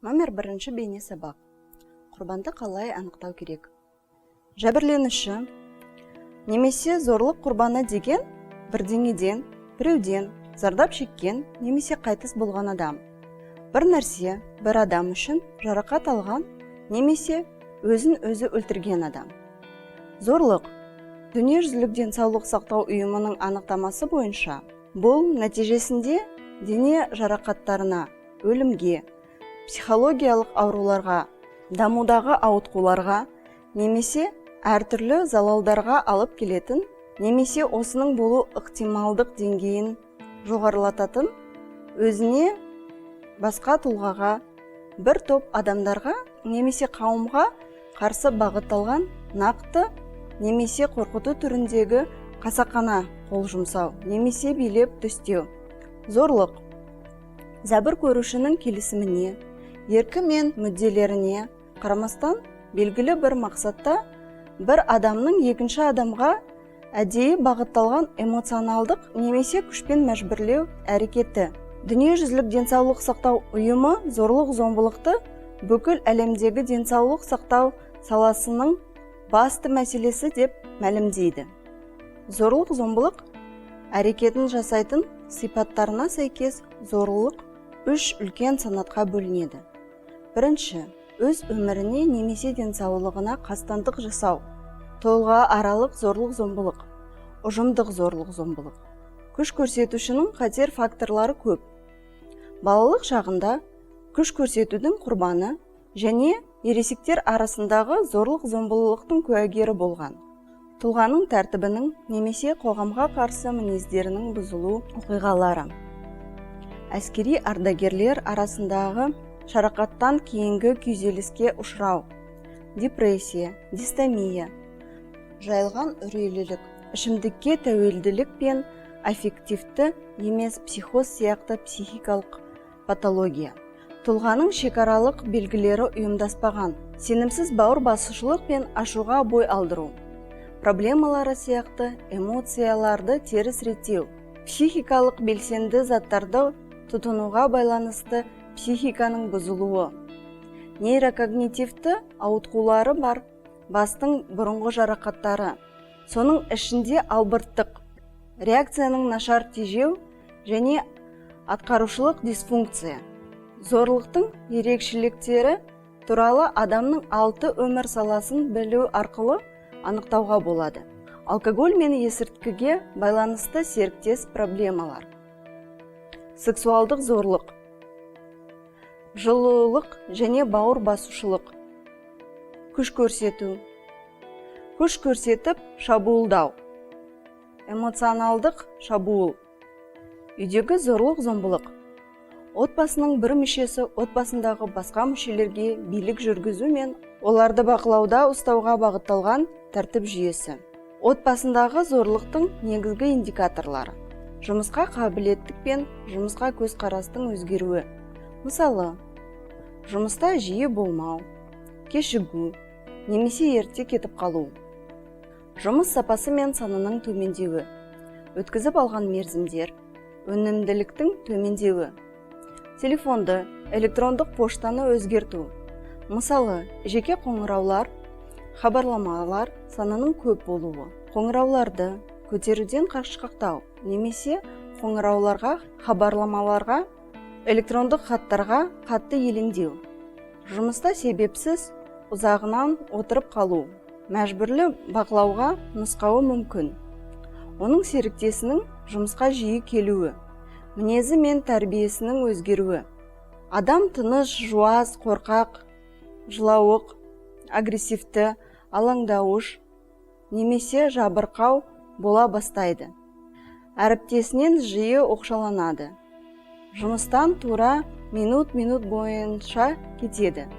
Номер 1 бейне сабақ. Құрбанды қалай анықтау керек? Жәбірленуші немесе зорлық құрбаны деген бірдеңеден, біреуден зардап шеккен немесе қайтыс болған адам. Бір нәрсе, бір адам үшін жарақат алған немесе өзін өзі өлтірген адам. Зорлық дүниежүзілік денсаулық сақтау ұйымының анықтамасы бойынша бұл нәтижесінде дене жарақаттарына, өлімге, психологиялық ауруларға, дамудағы ауытқуларға немесе әртүрлі залалдарға алып келетін, немесе осының болу ықтималдық деңгейін жоғарылататын, өзіне, басқа тұлғаға, бір топ адамдарға немесе қауымға қарсы бағытталған нақты немесе қорқыту түріндегі қасақана қол жұмсау немесе билеп төстеу. Зорлық зәбір көрушінің келісіміне, еркі мен мүдделеріне қарамастан белгілі бір мақсатта бір адамның екінші адамға әдейі бағытталған эмоционалдық немесе күшпен мәжбүрлеу әрекеті. Дүниежүзілік денсаулық сақтау ұйымы зорлық-зомбылықты бүкіл әлемдегі денсаулық сақтау саласының басты мәселесі деп мәлімдейді. Зорлық-зомбылық әрекетін жасайтын сипаттарына сәйкес зорлық 3 үлкен санатқа бөлінеді. Бірінші, өз өміріне немесе денсаулығына қастандық жасау. Тұлға аралық зорлық-зомбылық, ұжымдық зорлық-зомбылық. Күш көрсетушінің қатер факторлары көп. Балалық шағында күш көрсетудің құрбаны және ересектер арасындағы зорлық-зомбылықтың куәгері болған. Тұлғаның тәртібінің немесе қоғамға қарсы мінездерінің бұзылу оқиғалары. Әскери ардагерлер арасындағы жарақаттан кейінгі күйзеліске ұшырау, депрессия, дистомия, жайылған үрейлілік, ішімдікке тәуелділік пен аффективті емес психоз сияқты психикалық патология. Тұлғаның шекаралық белгілері ұйымдаспаған, сенімсіз бауыр басушылық пен ашуға бой алдыру, проблемалары сияқты эмоцияларды теріс реттеу, психикалық белсенді заттарды тұтынуға байланысты психиканың бұзылуы, нейрокогнитивті ауытқулары бар бастың бұрынғы жарақаттары, соның ішінде албырттық, реакцияның нашар тежеу және атқарушылық дисфункция. Зорлықтың ерекшеліктері туралы адамның 6 өмір саласын білу арқылы анықтауға болады. Алкоголь мен есірткіге байланысты серіктес проблемалар. Сексуалдық зорлық, жылулық және бауыр басушылық, күш көрсету, күш көрсетіп шабуылдау, эмоционалдық шабуыл, үйдегі зорлық-зомбылық, отбасының бір мүшесі отбасындағы басқа мүшелерге билік жүргізу мен оларды бақылауда ұстауға бағытталған тәртіп жүйесі. Отбасындағы зорлықтың негізгі индикаторлары: жұмысқа қабілеттік пен жұмысқа көзқарастың өзгеруі. Мысалы, жұмыста жиі болмау, кешігу, немесе ерте кетіп қалу. Жұмыс сапасы мен санының төмендеуі, өткізіп алған мерзімдер, өнімділіктің төмендеуі. Телефонды, электрондық поштаны өзгерту. Мысалы, жеке қоңыраулар, хабарламалар санының көп болуы. Қоңырауларды көтеруден қашқақтау, немесе қоңырауларға, хабарламаларға, электрондық хаттарға қатты елеңдеу. Жұмыста себепсіз ұзағынан отырып қалу, мәжбүрлі бақылауға нұсқауы мүмкін. Оның серіктесінің жұмысқа жиі келуі, мінезі мен тәрбиесінің өзгеруі. Адам тыныш, жуас, қорқақ, жылауық, агрессивті, алаңдауыш, немесе жабырқау бола бастайды. Әріптесінен жиі оқшаланады. Жұмыстан тура минут бойынша кетеді.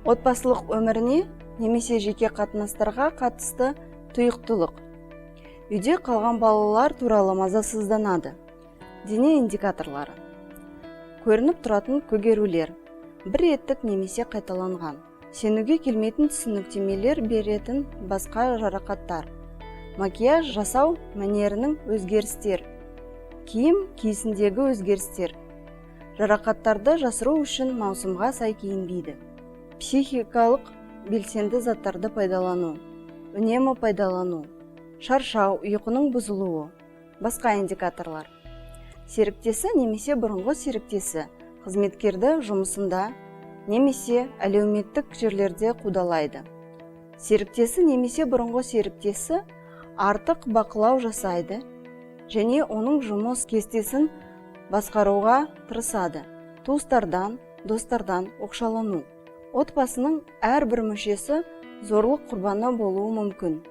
Отбасылық өміріне немесе жеке қатынастарға қатысты тұйықтылық. Үйде қалған балалар туралы мазасызданады. Дене индикаторлары: көрініп тұратын көгерулер, бір реттік немесе қайталанған, сенуге келмейтін түсініктемелер беретін басқа жарақаттар, макияж жасау мәнерінің өзгерістер, киім киісіндегі өзгерістер, жарақаттарды жасыру үшін маусымға сай киінбейді. Психикалық белсенді заттарды пайдалану, үнемі пайдалану, шаршау, ұйқының бұзылуы, басқа индикаторлар. Серіктесі немесе бұрынғы серіктесі қызметкерді жұмысында немесе әлеуметтік жерлерде қудалайды. Серіктесі немесе бұрынғы серіктесі артық бақылау жасайды және оның жұмыс кестесін басқаруға тырысады. Туыстардан, достардан оқшалану. Отбасының әрбір мүшесі зорлық құрбаны болуы мүмкін.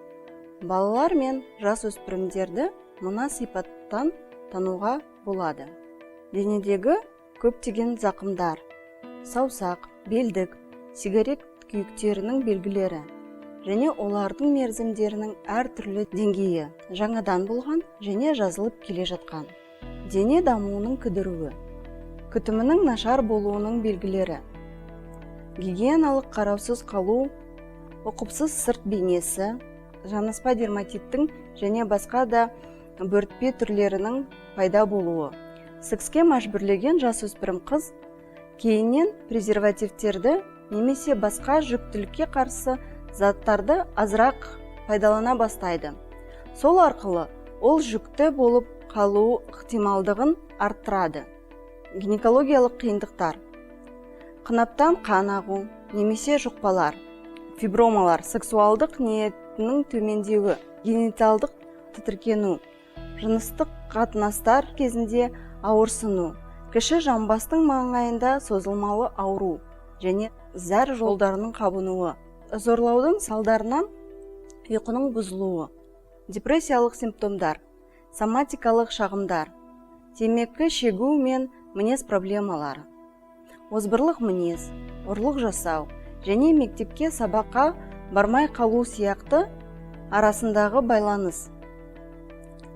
Балалар мен жасөспірімдерді мына сипаттан тануға болады. Денедегі көптеген зақымдар, саусақ, белдік, сигарет күйіктерінің белгілері және олардың мерзімдерінің әртүрлі деңгейі, жаңадан болған және жазылып келе жатқан. Дене дамуының кідіруі, күтімінің нашар болуының белгілері, гигиеналық қараусыз қалу, ұқыпсыз сырт бейнесі, жанаспа дерматиттің және басқа да бөртпе түрлерінің пайда болуы. Секске мәжбүрлеген жасөспірім қыз кейіннен презервативтерді немесе басқа жүктілікке қарсы заттарды азырақ пайдалана бастайды. Сол арқылы ол жүкті болып қалу ықтималдығын арттырады. Гинекологиялық қиындықтар. Қынаптан қан ағу немесе жұқпалар, фибромалар, сексуалдық ниетінің төмендеуі, гениталдық тітіркену, жыныстық қатынастар кезінде ауырсыну, кіші жамбастың маңайында созылмалы ауру және зәр жолдарының қабынуы, зорлаудың салдарынан ұйқының бұзылуы, депрессиялық симптомдар, соматикалық шағымдар, темекі шегу мен мінез проблемалары, озбырлық мінез, ұрлық жасау және мектепке сабаққа бармай қалу сияқты арасындағы байланыс,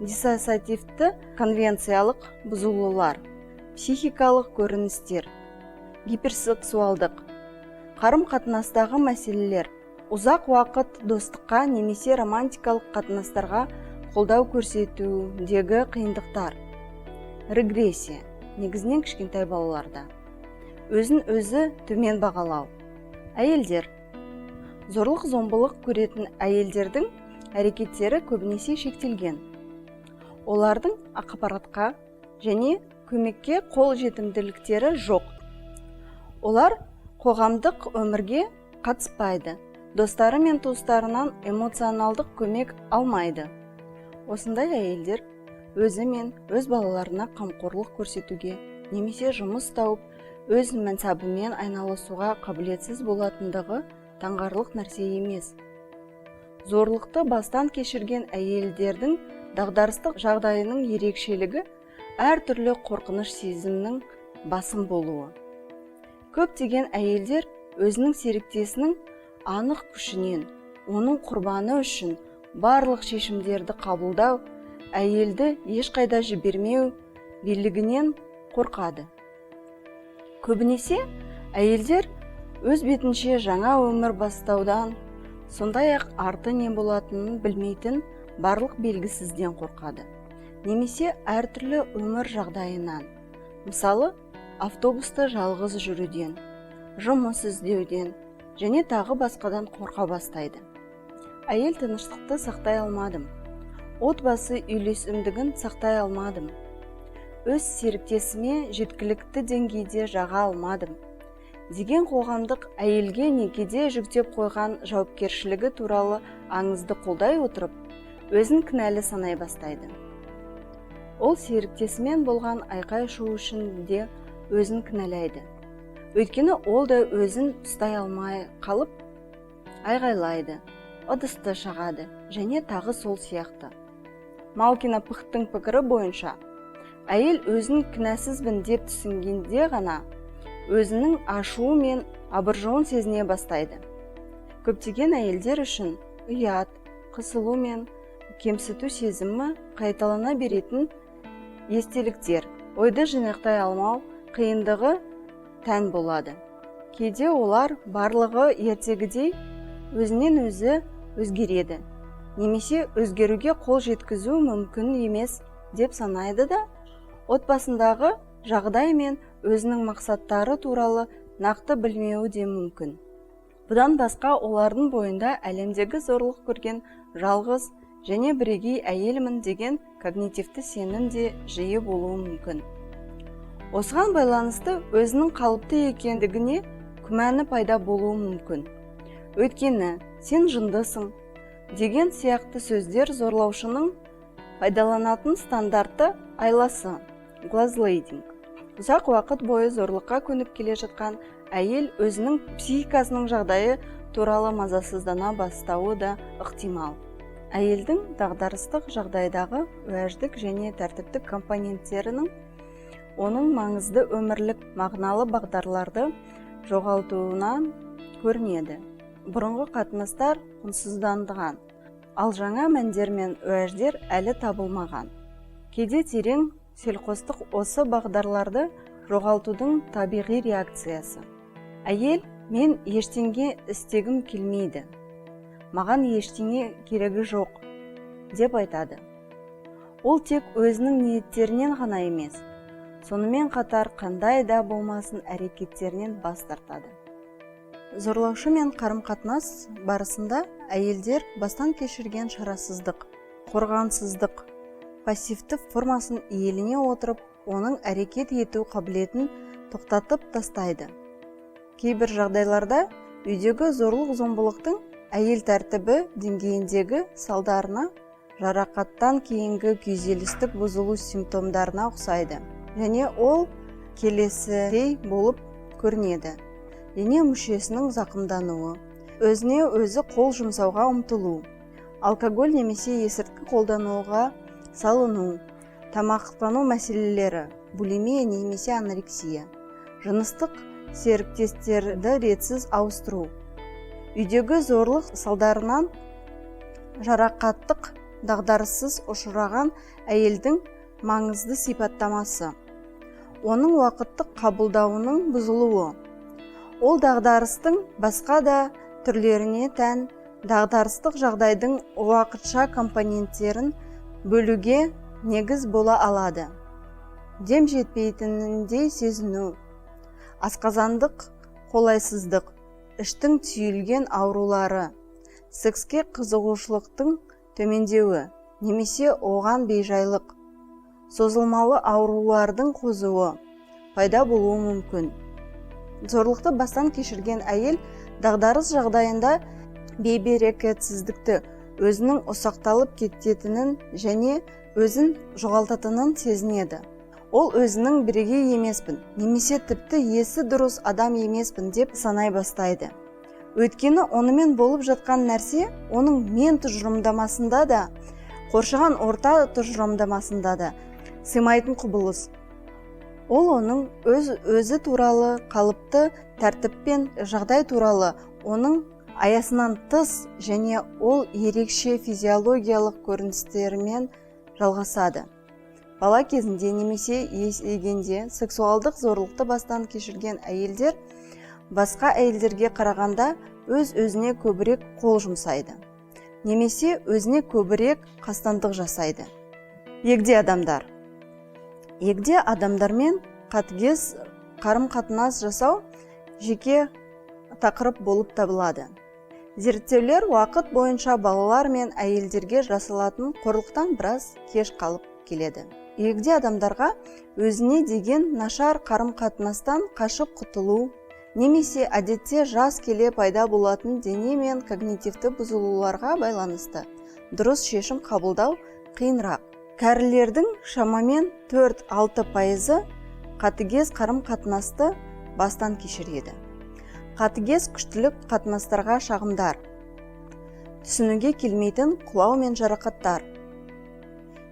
диссоциативті конвенциялық бұзылулар, психикалық көріністер, гиперсексуалдық, қарым-қатынастағы мәселелер, ұзақ уақыт достыққа немесе романтикалық қатынастарға қолдау көрсетудегі қиындықтар, регрессия, негізінен кішкентай балаларда, өзін өзі төмен бағалау. Әйелдер. Зорлық-зомбылық көретін әйелдердің әрекеттері көбінесе шектелген. Олардың ақпаратқа және көмекке қол жетімділіктері жоқ. Олар қоғамдық өмірге қатыспайды, достары мен туыстарынан эмоционалдық көмек алмайды. Осындай әйелдер өзі мен өз балаларына қамқорлық көрсетуге немесе жұмыс тауып, өз мансабымен айналысуға қабілетсіз болатындығы таңғарлық нәрсе емес. Зорлықты бастан кешірген әйелдердің дағдарыстық жағдайының ерекшелігі әртүрлі қорқыныш сезімнің басым болуы. Көптеген әйелдер өзінің серіктесінің анық күшінен, оның құрбаны үшін барлық шешімдерді қабылдау, әйелді ешқайда жібермеу билігінен қорқады. Көбінесе әйелдер өз бетінше жаңа өмір бастаудан, сондай-ақ арты не болатынын білмейтін барлық белгісізден қорқады. Немесе әртүрлі өмір жағдайынан, мысалы, автобуста жалғыз жүруден, жұмыс іздеуден және тағы басқадан қорқа бастайды. Әйел тыныштықты сақтай алмадым. Отбасы үйлесімдігін сақтай алмадым. Өз серіктесіме жеткілікті деңгейде жаға алмадым деген қоғамдық әйелге некеде жүктеп қойған жауапкершілігі туралы аңызды қолдай отырып, өзін кінәлі санай бастайды. Ол серіктесімен болған айқай-шу үшін де өзін кінәлайды. Өйткені ол да өзін ұстай алмай қалып, айғайлайды, ыдысты шағады және тағы сол сияқты. Малкина Пыхтың пікірі бойынша, әйел өзін кінәсізбін деп түсінгенде ғана өзінің ашуы мен абыржуын сезіне бастайды. Көптеген әйелдер үшін ұят, қысылу мен кемсіту сезімі қайталана беретін естеліктер, ойды жинақтай алмау қиындығы тән болады. Кейде олар барлығы ертегідей өзінен өзі өзгереді, немесе өзгеруге қол жеткізу мүмкін емес деп санайды да, отбасындағы жағдай мен өзінің мақсаттары туралы нақты білмеуі де мүмкін. Бұдан басқа олардың бойында әлемдегі зорлық көрген жалғыз және бірегей әйелмін деген когнитивті сенім де жиі болуы мүмкін. Осыған байланысты өзінің қалыпты екендігіне күмәні пайда болуы мүмкін. Өйткені сен жындысың деген сияқты сөздер зорлаушының пайдаланатын стандартты айласы, глазлейдинг. Ұзақ уақыт бойы зорлыққа көніп келе жатқан әйел өзінің психикасының жағдайы туралы мазасыздана бастауы да ықтимал. Әйелдің дағдарыстық жағдайдағы уәждік және тәртіптік компоненттерінің оның маңызды өмірлік мағыналы бағдарларды жоғалтуынан көрінеді. Бұрынғы қатынастар құнсызданған, ал жаңа мәндер мен уәждер әлі табылмаған. Кейде терең селқостық осы бағдарларды жоғалтудың табиғи реакциясы. Әйел, мен ештеңе істегім келмейді, маған ештеңе керегі жоқ, деп айтады. Ол тек өзінің ниеттерінен ғана емес, сонымен қатар қандай да болмасын әрекеттерінен бас тартады. Зорлаушы мен қарым-қатынас барысында әйелдер бастан кешірген шарасыздық, қорғансыздық, пассивті формасын иелене отырып, оның әрекет ету қабілетін тоқтатып тастайды. Кейбір жағдайларда үйдегі зорлық-зомбылықтың әйел тәртібі деңгейіндегі салдарына жарақаттан кейінгі күйзелістік бұзылу симптомдарына ұқсайды, және ол келесідей болып көрінеді. Дене мүшесінің зақымдануы, өзіне өзі қол жұмсауға ұмтылу, алкоголь немесе есірткі қолдануға салыну, тамақтану мәселелері, булимия немесе анорексия, жыныстық серіктестерді ретсіз ауыстыру, үйдегі зорлық салдарынан жарақаттық дағдарыссыз ұшыраған әйелдің маңызды сипаттамасы, оның уақыттық қабылдауының бұзылуы. Ол дағдарыстың басқа да түрлеріне тән дағдарыстық жағдайдың уақытша компоненттерін бөлуге негіз бола алады. Дем жетпейтініндей сезіну, асқазандық қолайсыздық, іштің түйілген аурулары, секске қызығушылықтың төмендеуі, немесе оған бейжайлық, созылмалы аурулардың қозуы пайда болуы мүмкін. Зорлықты бастан кешірген әйел дағдарыс жағдайында бейберекетсіздікті, өзінің ұсақталып кететінін және өзін жоғалтатынын сезінеді. Ол өзінің бірегей емеспін, немесе тіпті есі дұрыс адам емеспін деп санай бастайды. Өйткені онымен болып жатқан нәрсе оның мен тұжырымдамасында да, қоршаған орта тұжырымдамасында да сыймайтын құбылыс. Ол оның өзі туралы қалыпты тәртіп пен жағдай туралы оның аясынан тыс және ол ерекше физиологиялық көріністерімен жалғасады. Бала кезінде немесе есейгенде сексуалдық зорлықты бастан кешірген әйелдер басқа әйелдерге қарағанда өз-өзіне көбірек қол жұмсайды, немесе өзіне көбірек қастандық жасайды. Егде адамдар. Егде адамдармен қатыгез қарым-қатынас жасау жеке тақырып болып табылады. Зерттеулер уақыт бойынша балалар мен әйелдерге жасалатын қорлықтан біраз кеш қалып келеді. Егде адамдарға өзіне деген нашар қарым-қатынастан қашып құтылу, немесе әдетте жас келе пайда болатын дене мен когнитивті бұзылуларға байланысты дұрыс шешім қабылдау қиынырақ. Кәрілердің шамамен 4-6% қатыгез қарым-қатынасты бастан кешіреді. Қатыгез күштілік қатынастарға шағымдар, түсінуге келмейтін құлау мен жарақаттар,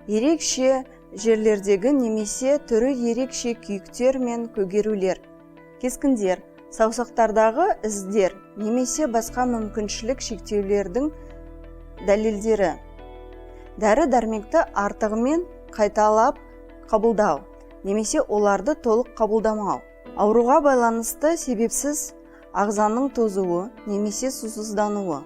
ерекше жерлердегі немесе түрі ерекше күйіктер мен көгерулер, кескіндер, саусақтардағы іздер немесе басқа мүмкіншілік шектеулердің дәлелдері, дәрі-дәрмекті артығымен қайталап қабылдау, немесе оларды толық қабылдамау, ауруға байланысты себепсіз ағзаның тозуы немесе сусыздануы,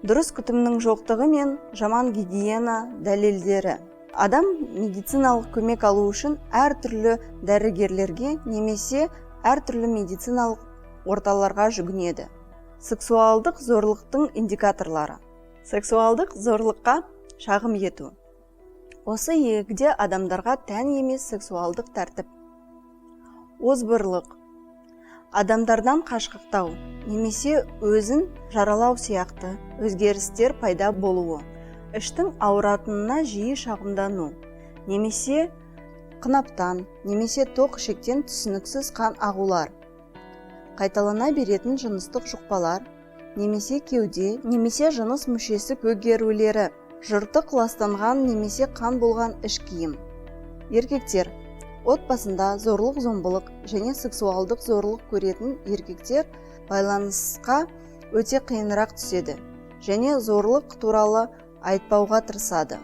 дұрыс күтімнің жоқтығы мен жаман гигиена дәлелдері, Адам медициналық көмек алу үшін әртүрлі дәрігерлерге немесе әртүрлі медициналық орталарға жүгінеді. Сексуалдық зорлықтың индикаторлары. Сексуалдық зорлыққа шағым ету. Осы егде адамдарға тән емес сексуалдық тәртіп. Озбырлық. Адамдардан қашқақтау немесе өзін жаралау сияқты өзгерістер пайда болуы. Іштің ауыратынына жиі шағымдану, немесе қынаптан, немесе тоқ ішектен түсініксіз қан ағулар. Қайталана беретін жыныстық жұқпалар, немесе кеуде, немесе жыныс мүшесі көгерулері, жыртық ластанған немесе қан болған іш киім. Еркектер. Отбасында зорлық-зомбылық және сексуалдық зорлық көретін еркектер байланысқа өте қиынырақ түседі және зорлық туралы айтпауға тырысады.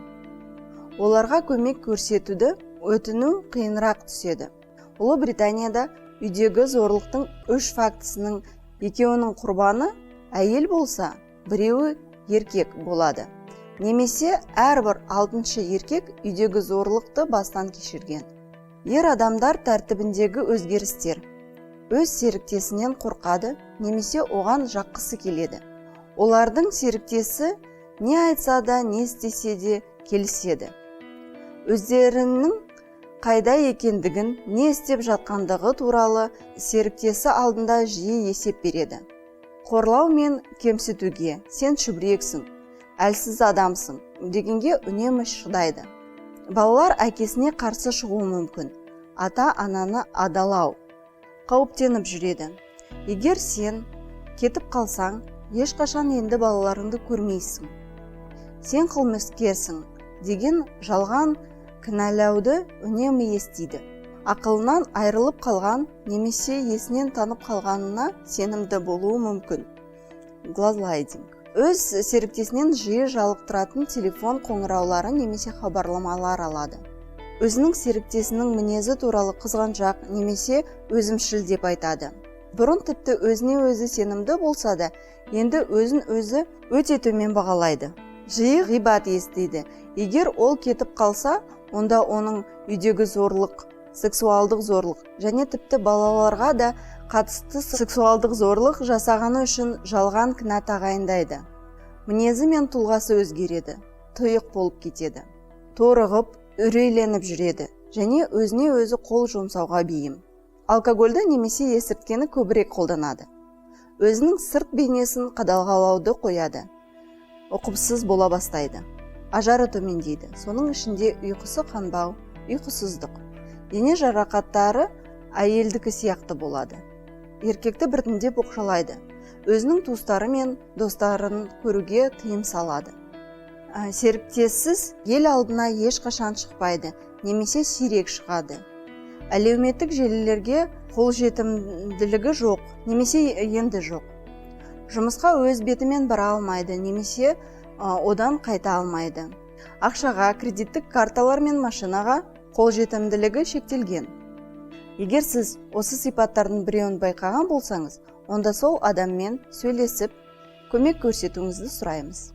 Оларға көмек көрсетуді өтіну қиынырақ түседі. Ұлыбританияда үйдегі зорлықтың 3 фактісінің 2-інің құрбаны әйел болса, 1-і еркек болады. Немесе әрбір 6-шы еркек үйдегі зорлықты бастан кешірген. Ер адамдар тәртібіндегі өзгерістер. Өз серіктесінен қорқады, немесе оған жаққысы келеді. Олардың серіктесі не айтса да, не істесе де келіседі. Өздерінің қайда екендігін, не істеп жатқандығы туралы серіктесі алдында жиі есеп береді. Қорлау мен кемсітуге, сен шүбірексің, әлсіз адамсың дегенге үнемі шыдайды. Балалар әкесіне қарсы шығуы мүмкін. Ата-ананы адалау. Қауіптеніп жүреді. Егер сен кетіп қалсаң, ешқашан енді балаларыңды көрмейсің. Сен қылмыскерсің деген жалған кінәлауды үнемі естиді. Ақылынан айырылып қалған немесе есінен танып қалғанына сенімді болуы мүмкін. Глазлайдинг. Өз серіктесінен жиі жалықтыратын телефон қоңыраулары немесе хабарламалар алады. Өзінің серіктесінің мінезі туралы қызғаншақ немесе өзімшіл деп айтады. Бұрын тіпті өзіне өзі сенімді болса да, енді өзін өзі өте төмен бағалайды. Жиі ғибат естиді. Егер ол кетіп қалса, онда оның үйдегі зорлық, сексуалдық зорлық және тіпті балаларға да қатысты сексуалдық зорлық жасағаны үшін жалған кінә тағайындайды. Мінезі мен тұлғасы өзгереді, тұйық болып кетеді. Торығып, үрейленіп жүреді және өзіне өзі қол жұмсауға бейім. Алкогольді немесе есірткіні көбірек қолданады. Өзінің сырт бейнесін қадағалауды қояды. Ұқыпсыз бола бастайды. Ажары төмендейді. Соның ішінде ұйқысы қанбау, ұйқысыздық. Дене жарақаттары әйелдікі сияқты болады. Еркекті біртіндеп оқшалайды. Өзінің туыстары мен достарын көруге тыйым салады. Серіктессіз ел алдына ешқашан шықпайды, немесе сирек шығады. Әлеуметтік желілерге қолжетімділігі жоқ, немесе енді жоқ. Жұмысқа өз бетімен бара алмайды, немесе одан қайта алмайды. Ақшаға, кредиттік карталар мен машинаға қолжетімділігі шектелген. Егер сіз осы сипаттардың біреуін байқаған болсаңыз, онда сол адаммен сөйлесіп, көмек көрсетуіңізді сұраймыз.